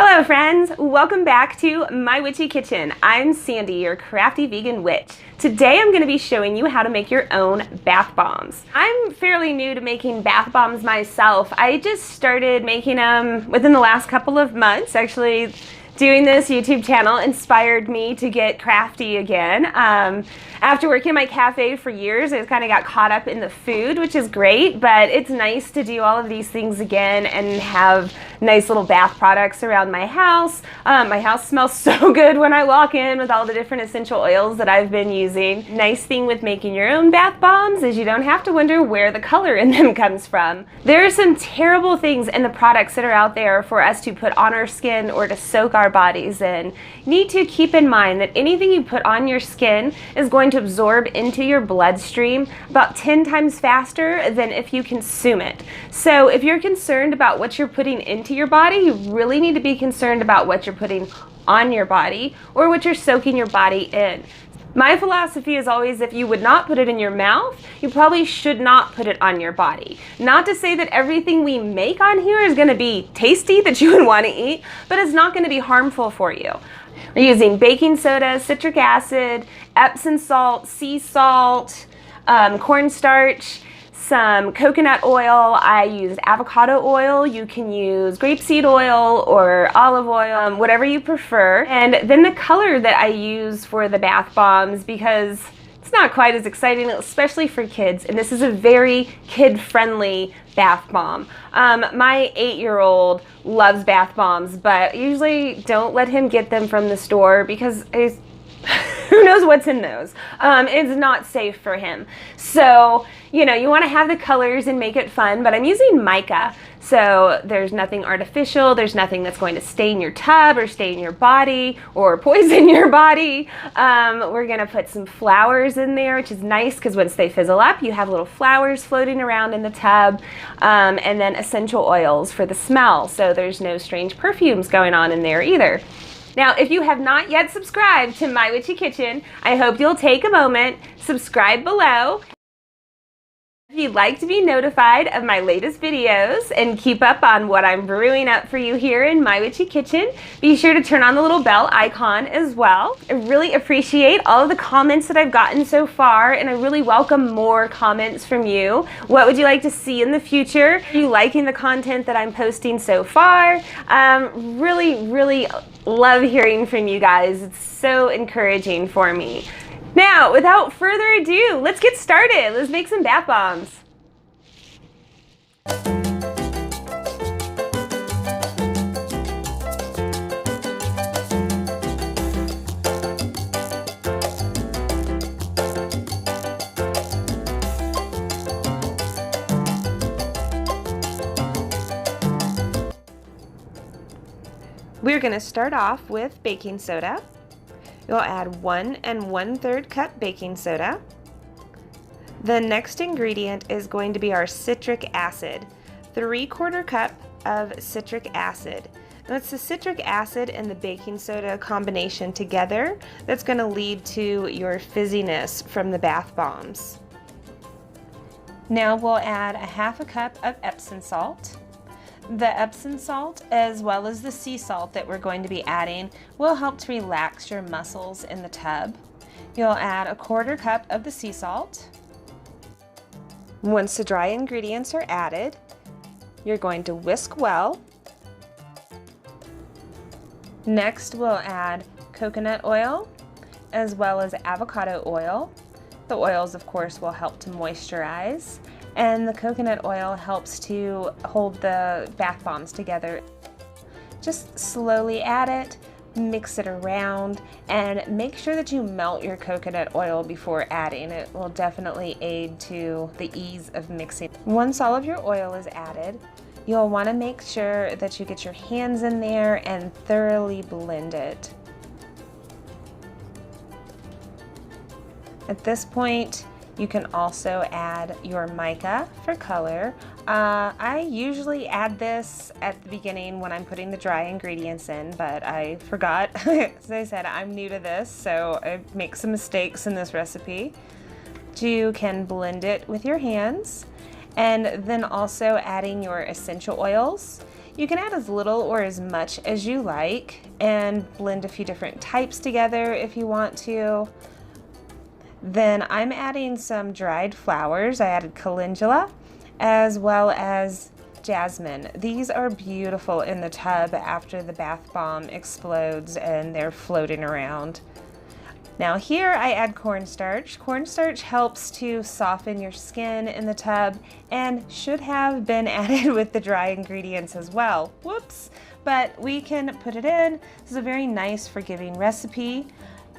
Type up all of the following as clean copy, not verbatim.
Hello friends, welcome back to My Witchy Kitchen. I'm Sandy, your crafty vegan witch. Today I'm going to be showing you how to make your own bath bombs. I'm fairly new to making bath bombs myself. I just started making them within the last couple of months. Actually, doing this YouTube channel inspired me to get crafty again. After working in my cafe for years, I kind of got caught up in the food, which is great, but it's nice to do all of these things again and have nice little bath products around my house. My house smells so good when I walk in with all the different essential oils that I've been using. Nice thing with making your own bath bombs is you don't have to wonder where the color in them comes from. There are some terrible things in the products that are out there for us to put on our skin or to soak our bodies in. You need to keep in mind that anything you put on your skin is going to absorb into your bloodstream about 10 times faster than if you consume it. So if you're concerned about what you're putting into your body, you really need to be concerned about what you're putting on your body or what you're soaking your body in. My philosophy is always if you would not put it in your mouth, you probably should not put it on your body. Not to say that everything we make on here is going to be tasty that you would want to eat, but it's not going to be harmful for you. We're using baking soda, citric acid, Epsom salt, sea salt, cornstarch, some coconut oil. I used avocado oil. You can use grapeseed oil or olive oil, whatever you prefer. And then the color that I use for the bath bombs, because it's not quite as exciting, especially for kids, and this is a very kid-friendly bath bomb. My 8-year-old loves bath bombs, but usually don't let him get them from the store because who knows what's in those. It's not safe for him. So, you know, you want to have the colors and make it fun, but I'm using mica. So there's nothing artificial, there's nothing that's going to stain your tub or stain your body or poison your body. We're gonna put some flowers in there, which is nice because once they fizzle up, you have little flowers floating around in the tub, and then essential oils for the smell. So there's no strange perfumes going on in there either. Now, if you have not yet subscribed to My Witchy Kitchen, I hope you'll take a moment, subscribe below. If you'd like to be notified of my latest videos and keep up on what I'm brewing up for you here in My Witchy Kitchen, be sure to turn on the little bell icon as well. I really appreciate all of the comments that I've gotten so far, and I really welcome more comments from you. What would you like to see in the future? Are you liking the content that I'm posting so far? Really love hearing from you guys. It's so encouraging for me. Now, without further ado, let's get started. Let's make some bath bombs. We're going to start off with baking soda. You'll add 1 1/3 cup baking soda. The next ingredient is going to be our citric acid, 3/4 cup of citric acid. Now it's the citric acid and the baking soda combination together that's going to lead to your fizziness from the bath bombs. Now we'll add 1/2 cup of Epsom salt. The Epsom salt, as well as the sea salt that we're going to be adding, will help to relax your muscles in the tub. You'll add 1/4 cup of the sea salt. Once the dry ingredients are added, you're going to whisk well. Next, we'll add coconut oil, as well as avocado oil. The oils, of course, will help to moisturize, and the coconut oil helps to hold the bath bombs together. Just slowly add it, mix it around, and make sure that you melt your coconut oil before adding. It will definitely aid to the ease of mixing. Once all of your oil is added, you'll want to make sure that you get your hands in there and thoroughly blend it. At this point, you can also add your mica for color. I usually add this at the beginning when I'm putting the dry ingredients in, but I forgot. As I said, I'm new to this, so I make some mistakes in this recipe. You can blend it with your hands, and then also adding your essential oils. You can add as little or as much as you like and blend a few different types together if you want to. Then I'm adding some dried flowers. I added calendula as well as jasmine. These are beautiful in the tub after the bath bomb explodes and they're floating around. Now here I add cornstarch. Cornstarch helps to soften your skin in the tub and should have been added with the dry ingredients as well. Whoops! But we can put it in. This is a very nice forgiving recipe.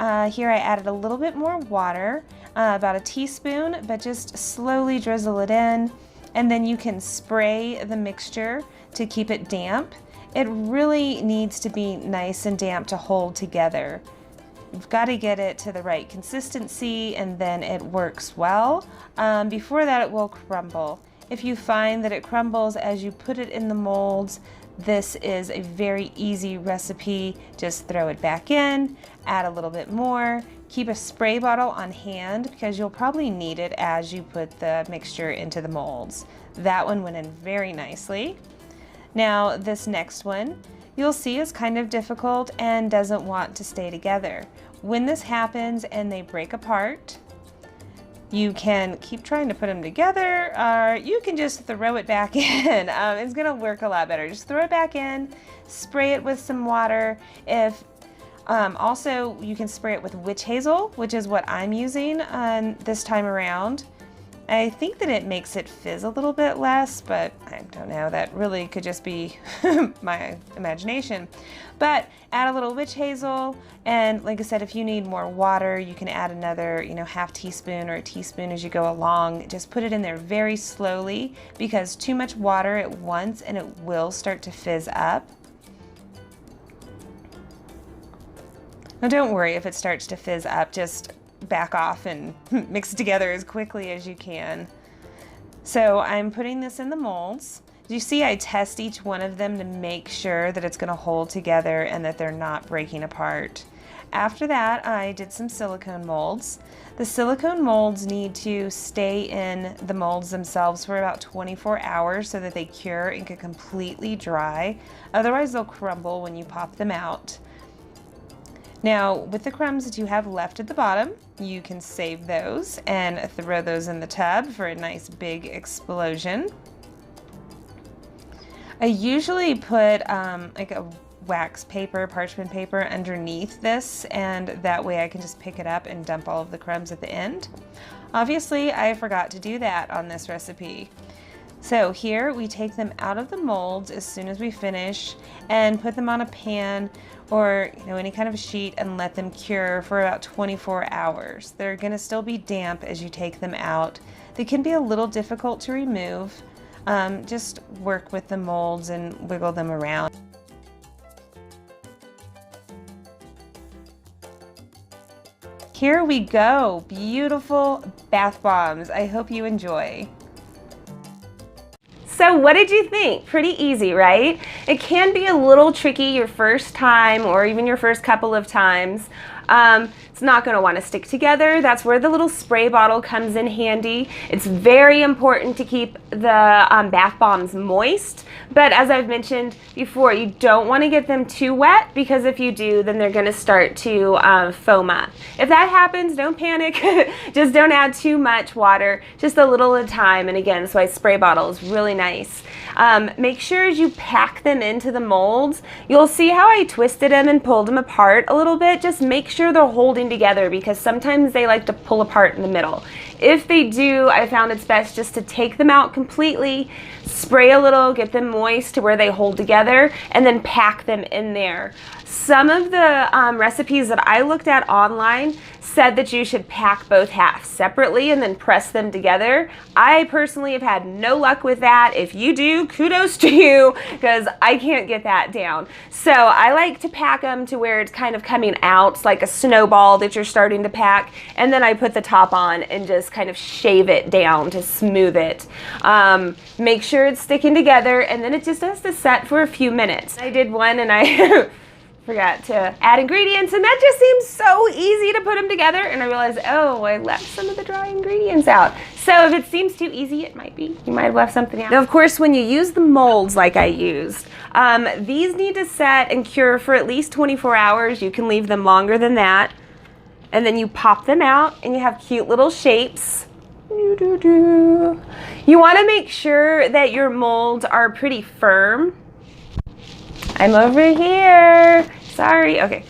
Here I added a little bit more water, about a teaspoon, but just slowly drizzle it in. And then you can spray the mixture to keep it damp. It really needs to be nice and damp to hold together. You've got to get it to the right consistency and then it works well. Before that it will crumble. If you find that it crumbles as you put it in the molds, this is a very easy recipe. Just throw it back in, add a little bit more, keep a spray bottle on hand because you'll probably need it as you put the mixture into the molds. That one went in very nicely. Now this next one, you'll see is kind of difficult and doesn't want to stay together. When this happens and they break apart, you can keep trying to put them together, or you can just throw it back in. It's gonna work a lot better. Just throw it back in, spray it with some water. Also, you can spray it with witch hazel, which is what I'm using this time around. I think that it makes it fizz a little bit less, but I don't know, that really could just be my imagination. But add a little witch hazel, and like I said, if you need more water, you can add another, half teaspoon or a teaspoon as you go along. Just put it in there very slowly because too much water at once and it will start to fizz up. Now don't worry if it starts to fizz up, just back off and mix it together as quickly as you can. So I'm putting this in the molds. You see I test each one of them to make sure that it's going to hold together and that they're not breaking apart. After that I did some silicone molds. The silicone molds need to stay in the molds themselves for about 24 hours so that they cure and get completely dry. Otherwise they'll crumble when you pop them out. Now, with the crumbs that you have left at the bottom, you can save those and throw those in the tub for a nice big explosion. I usually put like a wax paper, parchment paper underneath this, and that way I can just pick it up and dump all of the crumbs at the end. Obviously, I forgot to do that on this recipe. So here we take them out of the molds as soon as we finish and put them on a pan or any kind of sheet and let them cure for about 24 hours. They're going to still be damp as you take them out. They can be a little difficult to remove. Just work with the molds and wiggle them around. Here we go, beautiful bath bombs. I hope you enjoy. So what did you think? Pretty easy, right? It can be a little tricky your first time or even your first couple of times. It's not going to want to stick together. That's where the little spray bottle comes in handy. It's very important to keep the bath bombs moist, but as I've mentioned before, you don't want to get them too wet because if you do, then they're going to start to foam up. If that happens, don't panic. Just don't add too much water, just a little at a time. And again, that's why spray bottle is really nice. Make sure as you pack them into the molds, you'll see how I twisted them and pulled them apart a little bit. Just make sure they're holding together because sometimes they like to pull apart in the middle. If they do, I found it's best just to take them out completely, spray a little, get them moist to where they hold together, and then pack them in there. Some of the recipes that I looked at online said that you should pack both halves separately and then press them together. I personally have had no luck with that. If you do, kudos to you because I can't get that down. So I like to pack them to where it's kind of coming out. It's like a snowball that you're starting to pack, and then I put the top on and just kind of shave it down to smooth it. Make sure it's sticking together, and then it just has to set for a few minutes. I did one and I forgot to add ingredients, and that just seems so easy to put them together, and I realized, oh, I left some of the dry ingredients out. So if it seems too easy, it might be. You might have left something out. Now, of course, when you use the molds like I used, these need to set and cure for at least 24 hours. You can leave them longer than that. And then you pop them out, and you have cute little shapes. You want to make sure that your molds are pretty firm. I'm over here. Sorry. Okay.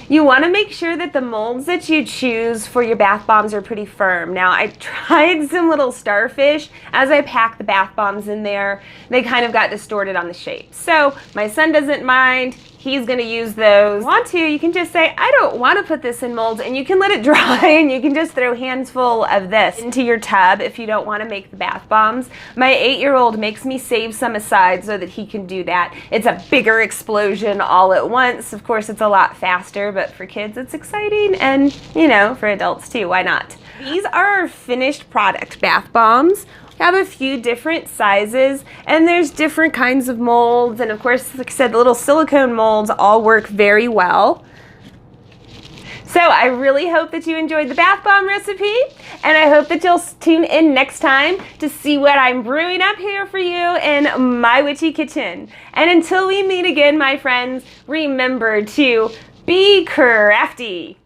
You want to make sure that the molds that you choose for your bath bombs are pretty firm. Now, I tried some little starfish. As I packed the bath bombs in there, they kind of got distorted on the shape. So my son doesn't mind. He's going to use those. If you can just say, I don't want to put this in molds, and you can let it dry, and you can just throw handfuls of this into your tub if you don't want to make the bath bombs. My 8-year-old makes me save some aside so that he can do that. It's a bigger explosion all at once. Of course, it's a lot faster, but for kids, it's exciting, and you know, for adults too, why not? These are our finished product bath bombs. Have a few different sizes, and there's different kinds of molds, and of course, like I said, the little silicone molds all work very well. So I really hope that you enjoyed the bath bomb recipe, and I hope that you'll tune in next time to see what I'm brewing up here for you in my witchy kitchen. And until we meet again, my friends, remember to be crafty.